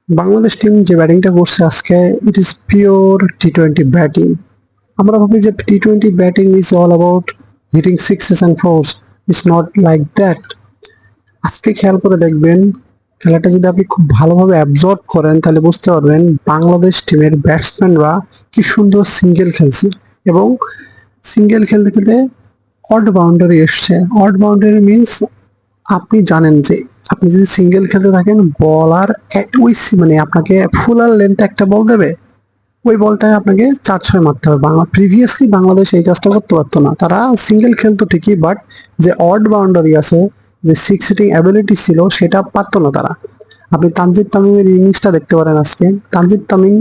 Bangladesh team যে ব্যাটিংটা করছে আজকে, ইট ইজ পিওর টি-20 ব্যাটিং। আমরা ভাবি যে টি-20 batting is all about hitting sixes and fours. It's not like that. আজকে খেয়াল করে দেখবেন, খেলাটা যদি আপনি খুব ভালোভাবে অ্যাবজর্ব করেন তাহলে বুঝতে পারবেন বাংলাদেশ টিমের ব্যাটসম্যানরা কি সুন্দর সিঙ্গেল খেলছে, এবং সিঙ্গেল খেলতে খেলতে অড বাউন্ডারি এসছে। অড বাউন্ডারি মিনস আপনি জানেন যে আপনি যদি সিঙ্গেল খেলতে থাকেন, বলার ওই মানে আপনাকে ফুল আর লেন্থ একটা বল দেবে, ওই বলটায় আপনাকে 4-6 মারতে হবে। প্রিভিয়াসলি বাংলাদেশ এই কাজটা করতে পারতো না। তারা সিঙ্গেল খেলতো ঠিকই, বাট যে অড বাউন্ডারি আছে, যে সিক্স হিটিং অ্যাবিলিটি ছিল, সেটা পারতো না তারা। আপনি তানজিদ তামিমের ইনিংসটা দেখতে পারেন আজকে। তানজিদ তামিম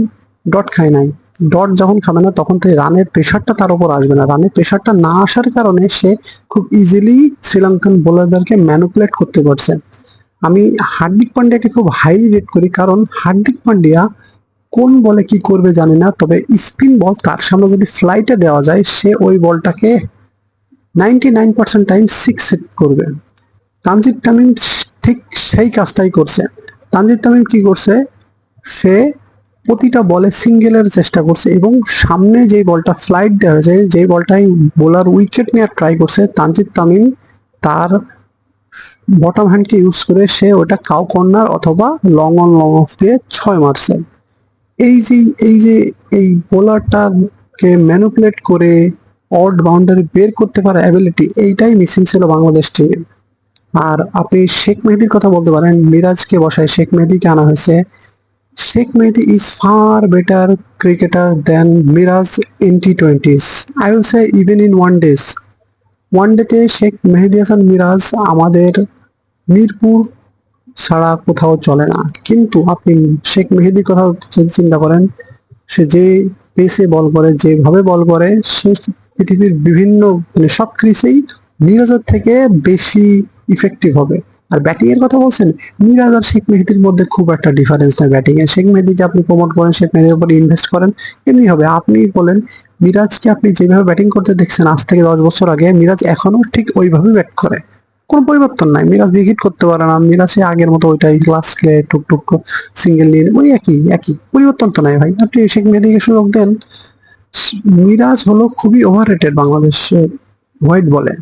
ডট খায় নাই। ডট যখন খাবে না তখন থেকে রানের প্রেশারটা তার উপর আসবে না। রানের প্রেশারটা না আসার কারণে সে খুব ইজিলি শ্রীলঙ্কান বোলারদেরকে ম্যানুপুলেট করতে পারছে। আমি হার্দিক পান্ডিয়াকে খুব হাই রেট করি, কারণ হার্দিক পান্ডিয়া কোন বলে কি করবে জানি না, তবে স্পিন বল তার সামনে যদি ফ্লাইটে দেওয়া যায়, সে ওই বলটাকে 99% টাইম সিক্স হিট করবে। তানজিদ তামিম ঠিক সেই কাজটাই করছে। তানজিদ তামিম কি করছে, সে প্রতিটা বলে সিঙ্গেলের চেষ্টা করছে, এবং সামনে যে বলটা ফ্লাইট দেওয়া হয়েছে, যে বলটাই বোলার উইকেট নেওয়ার ট্রাই করছে, তানজিদ তামিম তার বটম হ্যান্ডকে ইউজ করে সে ওটা কাউ কর্নার অথবা লং অন লং অফ দিয়ে 6 মারছে। এই যে এই যে এই বোলারটাকে ম্যানুপুলেট করে অড বাউন্ডারি বের করতে পারে অ্যাবিলিটি, এইটাই মিসিং ছিল বাংলাদেশ টিমে। আর আপনি শেখ মেহেদির কথা বলতে পারেন, মিরাজকে বসায় শেখ মেহেদিকে আনা হয়েছে। Sheikh Mehedi is far better cricketer than Miraj in T20s. I will say even in one days. One ডেতে শেখ মেহেদি হাসান মিরাজ আমাদের মিরপুর ছাড়া কোথাও চলে না। কিন্তু আপনি শেখ মেহেদির কথা যদি চিন্তা করেন, সে যে পেসে বল করে, যেভাবে বল করে, সে পৃথিবীর বিভিন্ন মানে সব ক্রিসেই মিরাজের থেকে বেশি ইফেক্টিভ হবে। আর ব্যাটিং এর কথা বলছেন, মিরাজ আর শেখ মেহেদির মধ্যে খুব একটা ডিফারেন্স নাই ব্যাটিং এ। শেখ মেহেদিকে আপনি প্রমোট করেন, শেখ মেহেদির উপর ইনভেস্ট করেন, এমনি হবে। আপনি বলেন মিরাজকে আপনি যেভাবে ব্যাটিং করতে দেখছেন আজ থেকে 10 বছর আগে, মিরাজ এখনো ঠিক ওইভাবেই ব্যাট করে, কোনো পরিবর্তন নাই। মিরাজ উইকেট করতে পারে না, মিরাজ সে আগের মতো ওইটাই ক্লাস খেলে টুকটুক সিঙ্গেল নিয়ে ওই একই একই, পরিবর্তন তো নাই ভাই। আপনি শেখ মেহেদিকে সুযোগ দেন। মিরাজ হলো খুবই ওভার রেটেড বাংলাদেশে হোয়াইট বলে।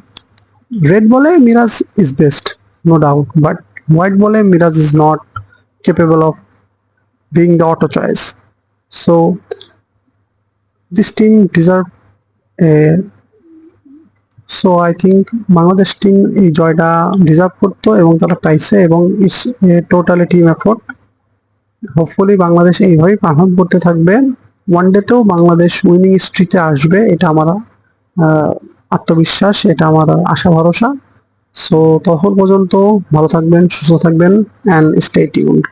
রেড বলে Miraz is best, no doubt, but white বলে Miraz is not capable of being the auto choice. So this team deserve a, so I think Bangladesh team এই জয়টা ডিজার্ভ করতো এবং তারা পাইছে, এবং it's totally team effort. Hopefully Bangladesh এইভাবেই পারফর্ম করতে থাকবে। ওয়ান ডেতেও বাংলাদেশ উইনিং স্ট্রিটে আসবে, এটা আমার আত্মবিশ্বাস, এটা আমার আশা ভরসা। সো তখন পর্যন্ত ভালো থাকবেন, সুস্থ থাকবেন, অ্যান্ড স্টে টিউনড।